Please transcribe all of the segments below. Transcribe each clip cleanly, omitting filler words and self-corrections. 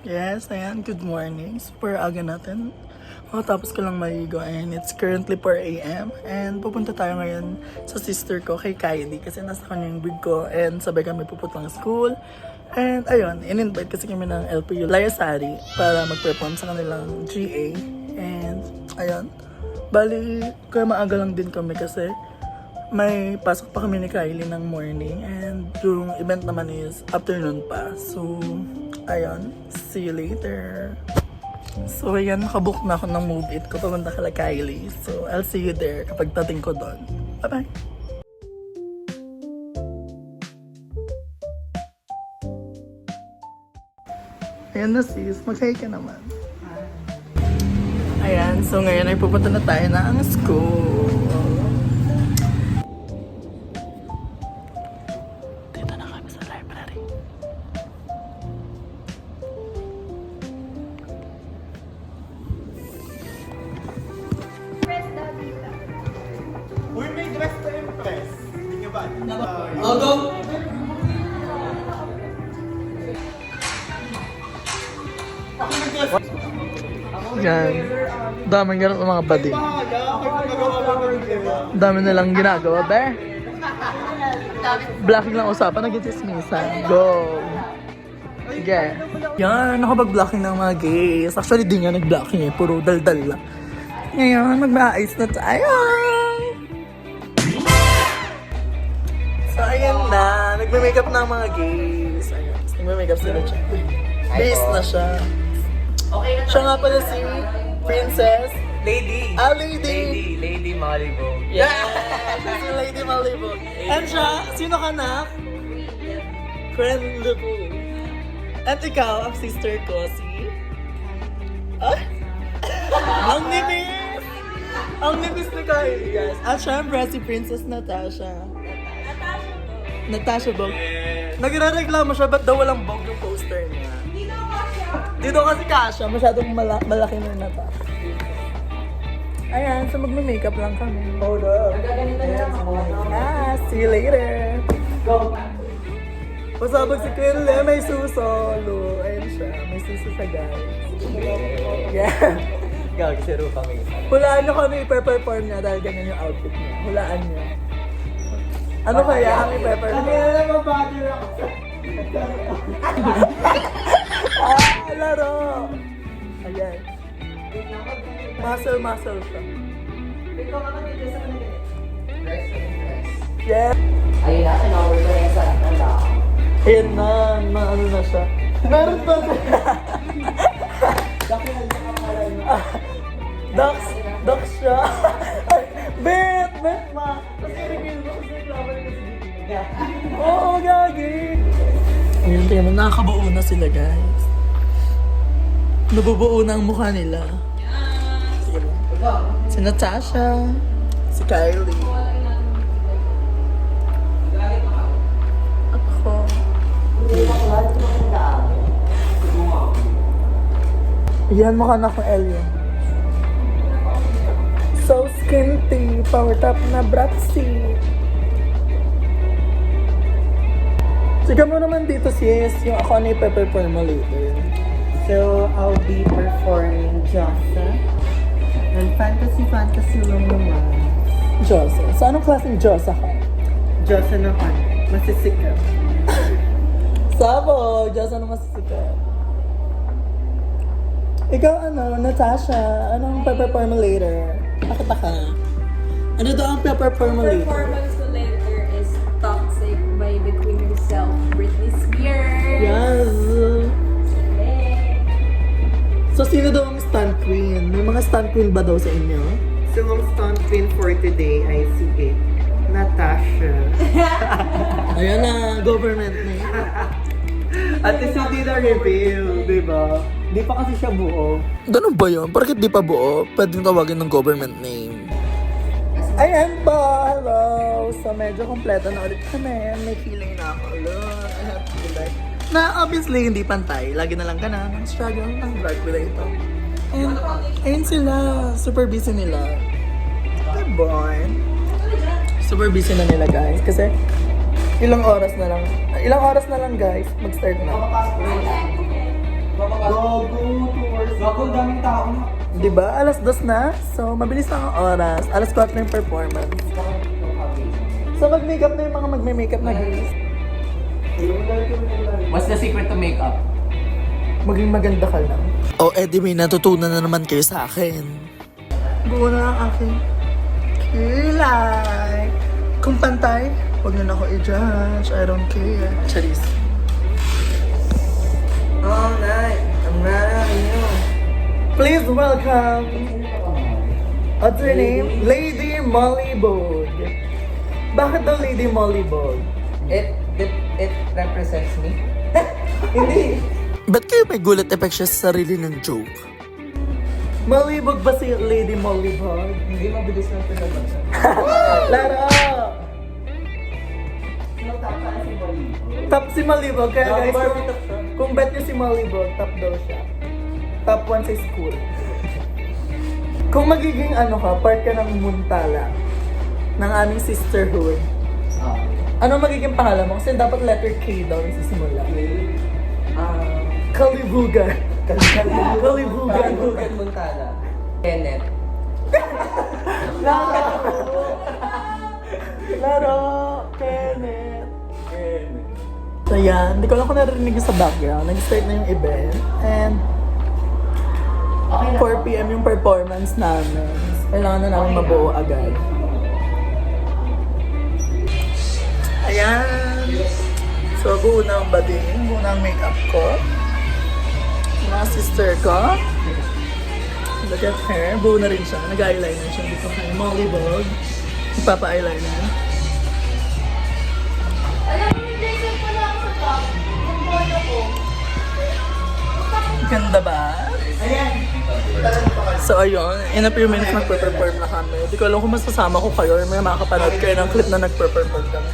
Yes, ayan. Good morning. Super aga natin. Tapos ko lang maligo and it's currently 4 a.m. And pupunta tayo ngayon sa sister ko kay Kylie kasi nasa kanya yung big ko and sabay kami pupuntang school. And ayun, in-invite kasi kami ng LPU Layasari para mag-perform sa kanilang GA. And ayun, bali kaya maaga lang din kami kasi may pasok pa kami ni Kylie ng morning and yung event naman is afternoon pa. So, ayun, see you later. So, ayan, nakabook na ako ng Move It ko papunta kala Kylie. So, I'll see you there kapag dating ko doon. Bye-bye! Ayan na sis, mag-hi ka naman. Ayan, so ngayon ay pupunta na tayo ng school. Dito na kami sa library. Uy, may dress to impress. Hindi nyo ba? Go! Ako nag-dress. Yan. Daming ganun mga badi. Bahaga, ako nag-magawa ko ng dress. Dami nilang ginagawa, be. Blocking lang usapan, nag-chismisan. Go! Sige. Yan, nakapag-blocking ng mga gays. Actually, di nga nag-blocking eh. Puro dal-dal lang. Ngayon, mag-maayos na tayo. So, ayan na. Nagme-makeup na ang mga gays. Ayan. Nagme-makeup sila siya. Base na siya. Okay na. Siya nga pala si Princess. Lady. Lady. Lady Malibu. Yeah! Siya si Lady Malibu. And siya, sino ka na? Friend Lubu. At ikaw, ang sister ko, si... Ah? Ang nipis! Ang nipis ni Kylie, guys. At syempre, si Princess Natasha. Natasha Bog. Nagre-reklamo siya, ba't daw walang Bog yung poster niya? Dito kasi kasha, masyadong malaki na yung Natasha. Ayan, so magme-makeup lang kami. Hold up. See you later. Go. Pasabog si Quinle, may susolo. Ayun siya, may suso siya guys. Yeah. Gagi, si Rufa may isa. Hulaan nyo kami ipe-perform niya dahil ganyan yung outfit niya. Hulaan niyo. Ano kaya ang ipe-perform? Ano yan ang mabagay ako? Laro! Ayan. Muscle siya. Yeah. Ayun na, tinawag ko yung sa lang. Ayan na, ano na siya. Meron pa ba? Ducks siya. Ay, bet ma. Kasi reveal mo kasi reklamo rin kasi dito. Oo, gagi. Ayun, tingnan mo, nakakabuo na sila, guys. Nabubuo na ang mukha nila. Sige mo. Si Natasha, si Kylie. At ako. Yan, mukha na akong alien. So skinty, power top na bratsy. Sige mo naman dito sis, yung ako na ipe-perform mo later. So, I'll be performing Jossa. And fantasy lang naman. Josa. So anong klaseng Josa ka? Jossa naman. Masisikat. Sabo! Josa na masisikat. Ikaw Natasha, anong pe-perform mo later? Pakita ka. Ano daw ang pe-perform mo later? Performance ko later is Toxic by Between Yourself, Britney Spears. Yes! So, sino daw ang stunt queen? May mga stunt queen ba daw sa inyo? So, ang stunt queen for today ay si Natasha. Ayan na, government name. At least hindi na reveal, di ba? Di pa kasi siya buo. Ganun ba yun? Bakit di pa buo? Pwedeng tawagin ng government name. Ayan po! Hello! So, medyo kompleto na ulit kami. May feeling na ako. Look, I have to like... Na obviously, hindi pantay. Lagi na lang ka na ng struggle ng vlog with ito. And, ayun sila. Super busy nila. Good boy. Super busy na nila, guys. Kasi, ilang oras na lang guys, mag-start na. Diba? Alas 2 na. So, mabilis lang ang oras. Alas 4 na yung performance. So, mag-makeup na yung mga magme-makeup na guys. What's the secret to makeup? Maging maganda ka lang. Oh, Eddie, may natutunan na naman kayo sa akin. Buo na ang aking kilay. Kung pantay, huwag na ako i-judge. I don't care. Charis. All night, I'm right on you. Please welcome. What's her name? Lady Mollybog. Bakit daw Lady Mollybog? It represents me. Hindi. Ba't kayo may gulat effect siya sa sarili ng joke? Mollybog ba si Lady Mollybog? Hindi mabilis lang pinabasa. Laro! Top si Mollybog. Kaya guys, kung bet niyo si Mollybog, top daw siya. Top 1 sa school. Kung magiging part ka ng Muntala, ng aming sisterhood, ano magiging pangalan mo? Kasi dapat letter K daw yung sisimula. Kalibugan. Kalibugan. Kalibugan Montana. Kenneth. Laro! Kenneth! So yan, hindi ko lang kung narinig sa background. Nag-start na yung event. And 4 p.m. yung performance namin. Kailangan na namin mabuo agad. Ayan! So, buo na ang bading. Buo na ang makeup ko. Yung mga sister ko. Look at her. Buo na rin siya. Nag-eyeliner siya dito kay Mollybog. Nagpapa-eyeliner. Alam mo, hindi ko pala ako sa top. Yung bono ko. Ganda ba? So ayun, in a few minutes magpe-perform na kami. Hindi ko alam kung masasama ko kayo or may makakapanood kayo ng clip na nagpe-perform kami.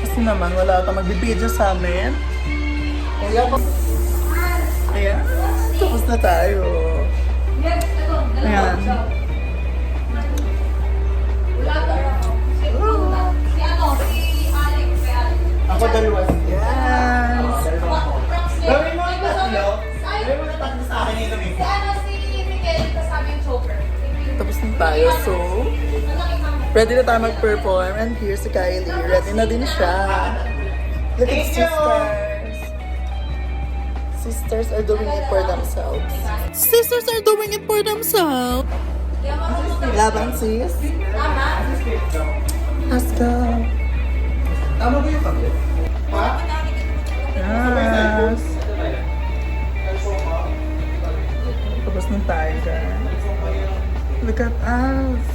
Kasi naman, wala ka magbibideo sa amin. Ayan, tapos na tayo. Ayan. Wala ka ako. Si Alex. Ako dalawa. Yes! Gawin mo ang tatlo. Gawin mo na tatlo sa akin yung Si si Miguel, kasabi yung choker. Tapos na tayo, so ready na tayo mag-perform. And here's si Kylie, ready na din siya. Look at Thank you. sisters. Sisters are doing it for themselves. Sisters are doing it for themselves. Laban sis. Let's go. Tama ba yung pagod? Ha? Yes. Tapos na tayo guys. Look at us.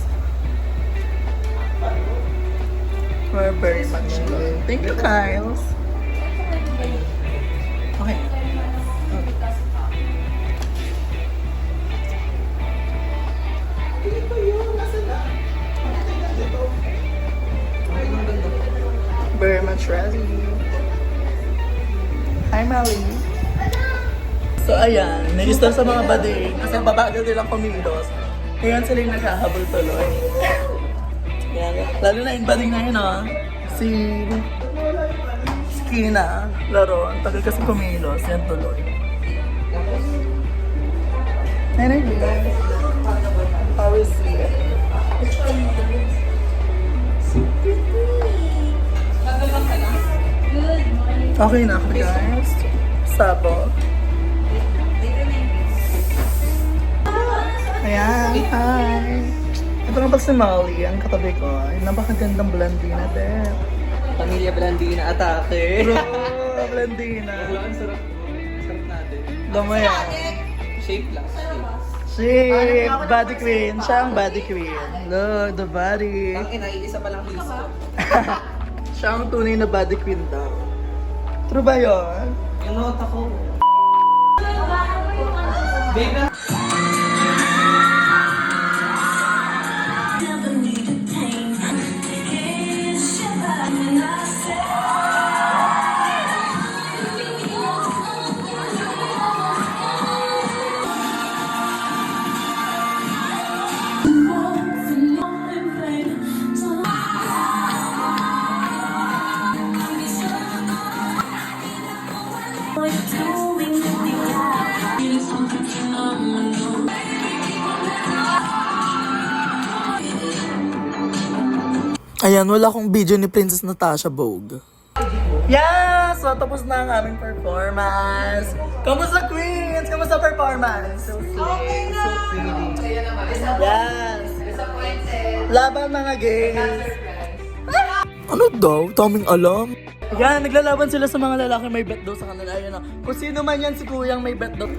We're very much good. Thank you, Kyles. Okay. Very much ready. Hi, Mali. So, ayan. Nag-stop sa mga bading. Kasi babagal nilang kumilos. Ngayon sila yung naghahabol tuloy. Ayan. Lalo na yung bading na yun, Si Kina. Laro. Ang tagal kasi kumilos. Yan tuloy. Anyway. How is it? Okay na ako, guys. Sabo. Ayan, hi. Ito nga pala si Molly, ang katabi ko. Ay, napakagandang Blandina din. Pamilya Blandina atake. Bro, Blandina. Ang sarap. Sarap natin. Damo yan. Shape lang. She, body queen. Siya ang body queen. Look, the body. Ang isa pa lang piso. Siya ang tunay na body queen daw. True ba yun? Yung nota ko. Baby. Ayan, wala akong video ni Princess Natasha Vogue. Yes! So, tapos na ang aming performance. Kamusta, Queens? Kamusta performance? So sweet, so pretty. Yes! Laban mga gays! Ano daw? Taming alam? Yan, naglalaban sila sa mga lalaki may bet daw sa kanila. Ayun na. Kung sino man yan, si Kuyang may bet daw.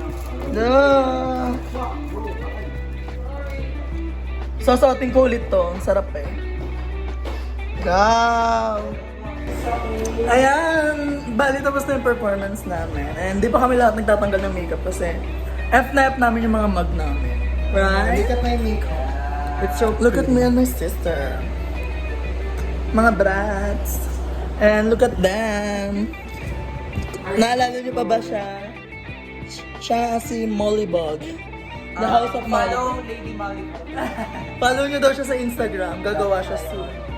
Duh! Sasaotin ko ulit to. Ang sarap eh. Wow! Ayan! Bali, tapos na yung performance namin. And di pa kami lahat nagtatanggal ng makeup kasi F na F namin yung mga mug namin. Right? Look at my makeup. It's so Look at me and my sister. Mga brats. And look at them. Naalala niyo pa ba siya? Siya si Molly Bog. The House of Molly. Follow Lady Molly. Follow niyo daw siya sa Instagram. Gagawa siya soon.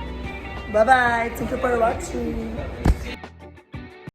Bye-bye. Thank you for watching.